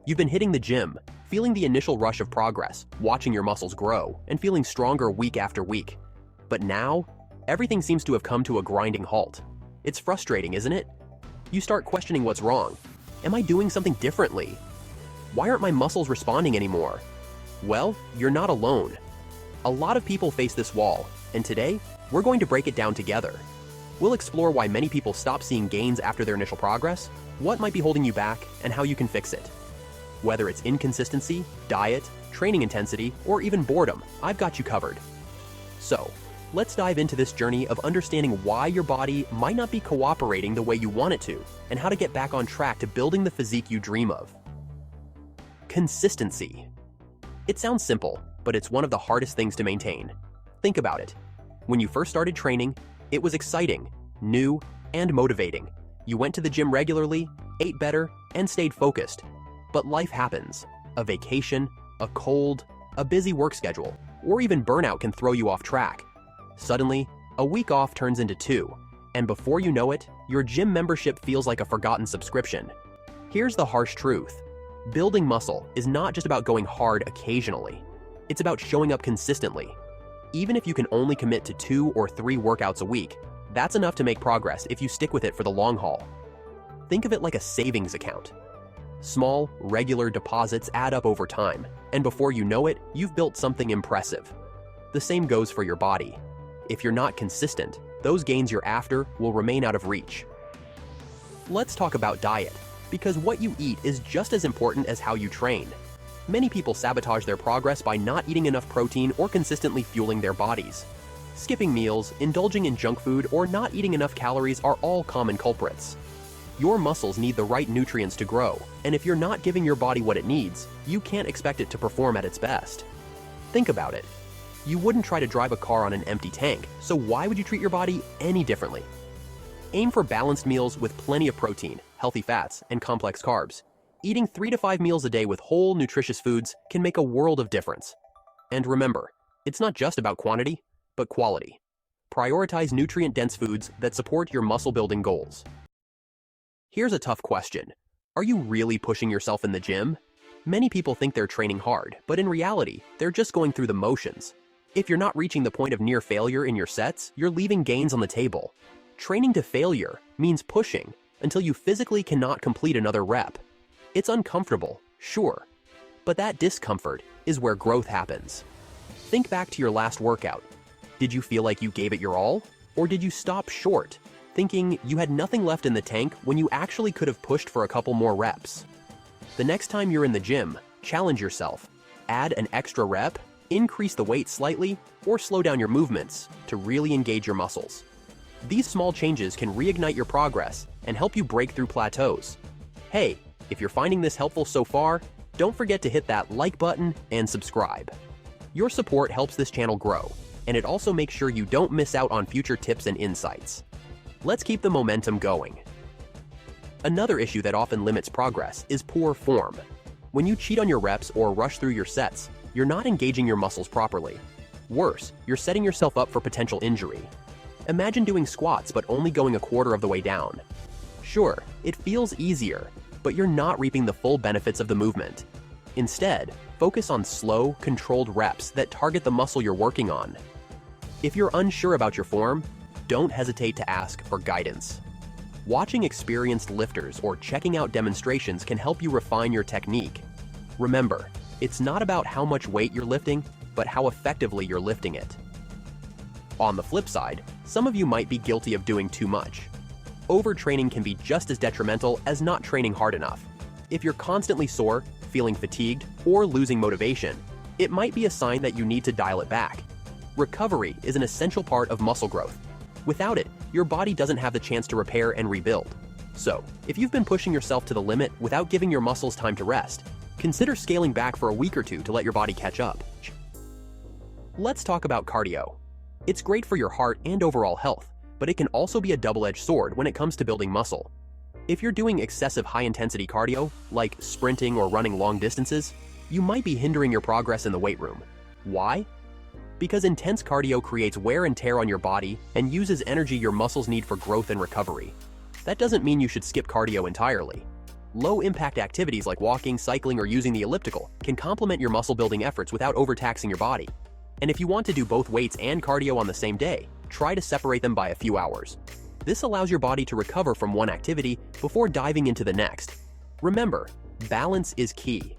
You've been hitting the gym, feeling the initial rush of progress, watching your muscles grow, and feeling stronger week after week. But now, everything seems to have come to a grinding halt. It's frustrating, isn't it? You start questioning what's wrong. Am I doing something differently? Why aren't my muscles responding anymore? Well, you're not alone. A lot of people face this wall, and today, we're going to break it down together. We'll explore why many people stop seeing gains after their initial progress, what might be holding you back, and how you can fix it. Whether it's inconsistency, diet, training intensity, or even boredom, I've got you covered. So, let's dive into this journey of understanding why your body might not be cooperating the way you want it to, and how to get back on track to building the physique you dream of. Consistency. It sounds simple, but it's one of the hardest things to maintain. Think about it. When you first started training, it was exciting, new, and motivating. You went to the gym regularly, ate better, and stayed focused. But life happens. A vacation, a cold, a busy work schedule, or even burnout can throw you off track. Suddenly, a week off turns into 2, and before you know it, your gym membership feels like a forgotten subscription. Here's the harsh truth. Building muscle is not just about going hard occasionally. It's about showing up consistently. Even if you can only commit to 2 or 3 workouts a week, that's enough to make progress if you stick with it for the long haul. Think of it like a savings account. Small, regular deposits add up over time, and before you know it, you've built something impressive. The same goes for your body. If you're not consistent, those gains you're after will remain out of reach. Let's talk about diet, because what you eat is just as important as how you train. Many people sabotage their progress by not eating enough protein or consistently fueling their bodies. Skipping meals, indulging in junk food, or not eating enough calories are all common culprits. Your muscles need the right nutrients to grow, and if you're not giving your body what it needs, you can't expect it to perform at its best. Think about it. You wouldn't try to drive a car on an empty tank, so why would you treat your body any differently? Aim for balanced meals with plenty of protein, healthy fats, and complex carbs. Eating 3 to 5 meals a day with whole, nutritious foods can make a world of difference. And remember, it's not just about quantity, but quality. Prioritize nutrient-dense foods that support your muscle-building goals. Here's a tough question. Are you really pushing yourself in the gym? Many people think they're training hard, but in reality, they're just going through the motions. If you're not reaching the point of near failure in your sets, you're leaving gains on the table. Training to failure means pushing until you physically cannot complete another rep. It's uncomfortable, sure, but that discomfort is where growth happens. Think back to your last workout. Did you feel like you gave it your all? Or did you stop short, thinking you had nothing left in the tank when you actually could have pushed for a couple more reps? The next time you're in the gym, challenge yourself. Add an extra rep, increase the weight slightly, or slow down your movements to really engage your muscles. These small changes can reignite your progress and help you break through plateaus. Hey, if you're finding this helpful so far, don't forget to hit that like button and subscribe. Your support helps this channel grow, and it also makes sure you don't miss out on future tips and insights. Let's keep the momentum going. Another issue that often limits progress is poor form. When you cheat on your reps or rush through your sets, you're not engaging your muscles properly. Worse, you're setting yourself up for potential injury. Imagine doing squats but only going a quarter of the way down. Sure, it feels easier, but you're not reaping the full benefits of the movement. Instead, focus on slow, controlled reps that target the muscle you're working on. If you're unsure about your form, don't hesitate to ask for guidance. Watching experienced lifters or checking out demonstrations can help you refine your technique. Remember, it's not about how much weight you're lifting, but how effectively you're lifting it. On the flip side, some of you might be guilty of doing too much. Overtraining can be just as detrimental as not training hard enough. If you're constantly sore, feeling fatigued, or losing motivation, it might be a sign that you need to dial it back. Recovery is an essential part of muscle growth. Without it, your body doesn't have the chance to repair and rebuild. So, if you've been pushing yourself to the limit without giving your muscles time to rest, consider scaling back for a week or 2 to let your body catch up. Let's talk about cardio. It's great for your heart and overall health, but it can also be a double-edged sword when it comes to building muscle. If you're doing excessive high-intensity cardio, like sprinting or running long distances, you might be hindering your progress in the weight room. Why? Because intense cardio creates wear and tear on your body and uses energy your muscles need for growth and recovery. That doesn't mean you should skip cardio entirely. Low-impact activities like walking, cycling, or using the elliptical can complement your muscle-building efforts without overtaxing your body. And if you want to do both weights and cardio on the same day, try to separate them by a few hours. This allows your body to recover from one activity before diving into the next. Remember, balance is key.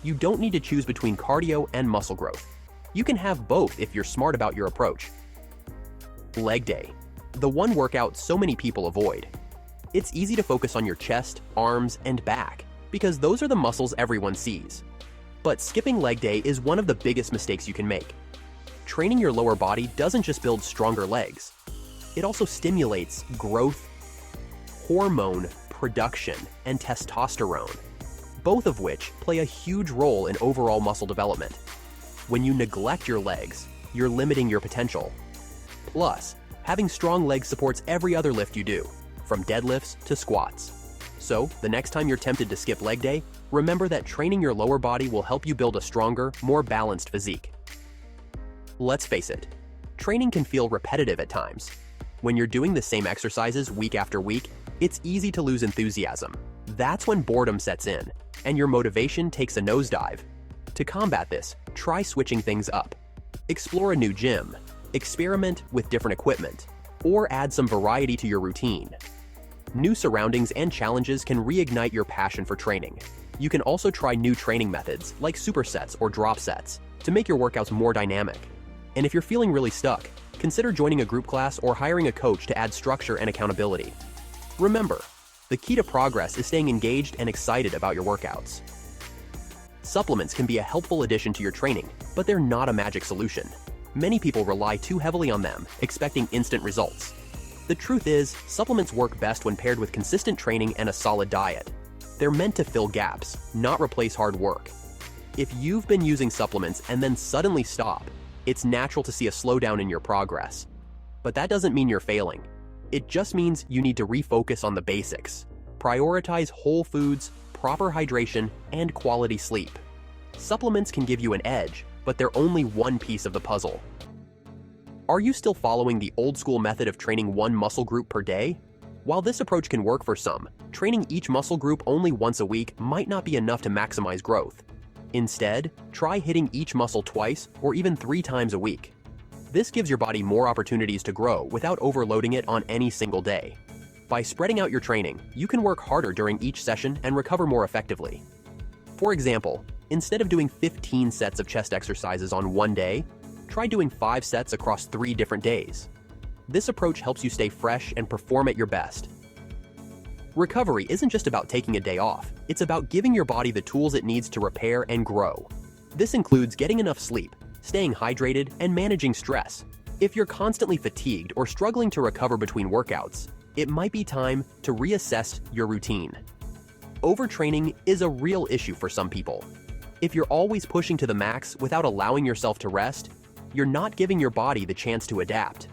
You don't need to choose between cardio and muscle growth. You can have both if you're smart about your approach. Leg day. The one workout so many people avoid. It's easy to focus on your chest, arms, and back, because those are the muscles everyone sees. But skipping leg day is one of the biggest mistakes you can make. Training your lower body doesn't just build stronger legs. It also stimulates growth, hormone production, and testosterone, both of which play a huge role in overall muscle development. When you neglect your legs, you're limiting your potential. Plus, having strong legs supports every other lift you do, from deadlifts to squats. So, the next time you're tempted to skip leg day, remember that training your lower body will help you build a stronger, more balanced physique. Let's face it, training can feel repetitive at times. When you're doing the same exercises week after week, it's easy to lose enthusiasm. That's when boredom sets in, and your motivation takes a nosedive. To combat this, try switching things up. Explore a new gym, experiment with different equipment, or add some variety to your routine. New surroundings and challenges can reignite your passion for training. You can also try new training methods like supersets or drop sets to make your workouts more dynamic. And if you're feeling really stuck, consider joining a group class or hiring a coach to add structure and accountability. Remember, the key to progress is staying engaged and excited about your workouts. Supplements can be a helpful addition to your training, but they're not a magic solution. Many people rely too heavily on them, expecting instant results. The truth is, supplements work best when paired with consistent training and a solid diet. They're meant to fill gaps, not replace hard work. If you've been using supplements and then suddenly stop, it's natural to see a slowdown in your progress. But that doesn't mean you're failing. It just means you need to refocus on the basics. Prioritize whole foods, proper hydration, and quality sleep. Supplements can give you an edge, but they're only one piece of the puzzle. Are you still following the old-school method of training one muscle group per day? While this approach can work for some, training each muscle group only once a week might not be enough to maximize growth. Instead, try hitting each muscle twice or even 3 times a week. This gives your body more opportunities to grow without overloading it on any single day. By spreading out your training, you can work harder during each session and recover more effectively. For example, instead of doing 15 sets of chest exercises on one day, try doing 5 sets across 3 different days. This approach helps you stay fresh and perform at your best. Recovery isn't just about taking a day off, it's about giving your body the tools it needs to repair and grow. This includes getting enough sleep, staying hydrated, and managing stress. If you're constantly fatigued or struggling to recover between workouts, it might be time to reassess your routine. Overtraining is a real issue for some people. If you're always pushing to the max without allowing yourself to rest, you're not giving your body the chance to adapt.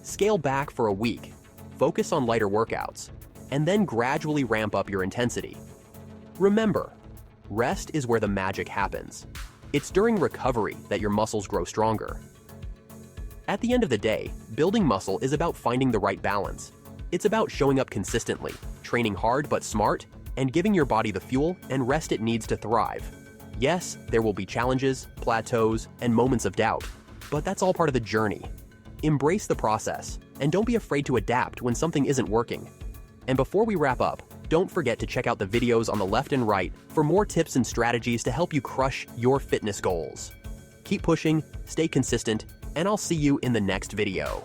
Scale back for a week, focus on lighter workouts, and then gradually ramp up your intensity. Remember, rest is where the magic happens. It's during recovery that your muscles grow stronger. At the end of the day, building muscle is about finding the right balance. It's about showing up consistently, training hard but smart, and giving your body the fuel and rest it needs to thrive. Yes, there will be challenges, plateaus, and moments of doubt, but that's all part of the journey. Embrace the process, and don't be afraid to adapt when something isn't working. And before we wrap up, don't forget to check out the videos on the left and right for more tips and strategies to help you crush your fitness goals. Keep pushing, stay consistent, and I'll see you in the next video.